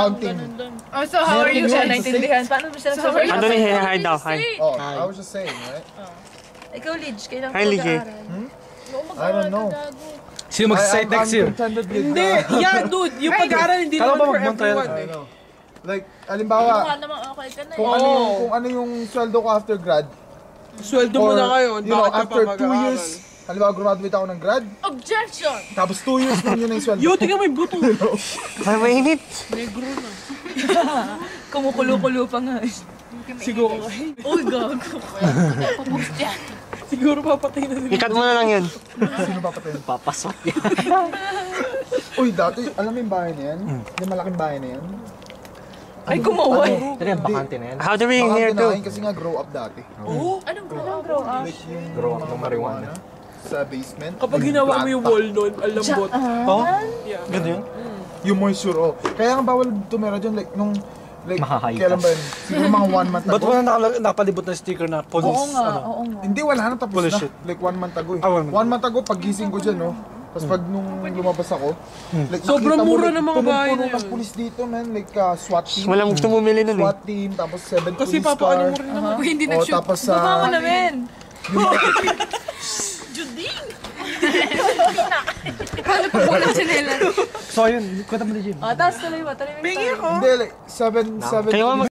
counting. Oh, so how are you siya naintindihan? Paano mo siya nagsasabi? Ano ni hi daw? Hi. Oh, I was just saying, right? Ikaw, Lidge, kailan Hi, ko Lidge. I don't know. Sino mag-cite next year? Hindi, yeah dude, yung pag-aaral hindi naman for everyone eh. Like, alimbawa, kung ano yung sweldo ko after grad. Sweldo mo na ngayon, you know, bakit ka pa after 2 mag-aaral? years, halimbawa graduate ako ng grad. Objection! Tapos 2 years lang yun yung sweldo. Yo, tingnan mo yung buto. Ay, mainit. Negro na. Kumukulo-kulo pa nga. Siguro. Uy, gago. Papost yan. Siguro papatay na nila. Ikat mo na lang yun. Sino papatayin? Papaswat yan. Uy, dati, alam mo yung bahay na yan? Yung malaking bahay na yan? Ay, kumaway. Ito yung bakante na yan. How do we in here too? Kasi nga grow up dati. Anong grow up? Like yung Grow up ng marijuana. sa basement. Kapag ginawa mo yung wall nun, ang lambot. Oh? Yeah. Ganda yun? Yung moisture, oh. Kaya nga bawal tumira dyan, like, nung, like, Mahahay kailan ka. ba yun? Siguro mga 1 month ago. Ba't wala nakapalibot na sticker na police? Oo nga, ano? oo nga. Hindi, wala na, tapos Police na. shit. Like 1 month ago eh. Ah, 1 month. 1 month ago, pag gising ko dyan, no? Tapos pag nung lumabas ako, like, Sobrang nakita mo, mura like, ng mga bahay na punong-puno yun. ng police dito, man. Like, SWAT team. Walang gusto bumili nun eh. SWAT team, tapos 7 Kasi police papaano car. mo rin naman. Uy, hindi Oh, nag-shoot. tapos Baba mo namin. Juding! Paano po po ng chanela? So yun, kwenta mo na Jim. Tapos tuloy mo, tuloy mo. Pingi ako. Hindi, like, 7 Kayo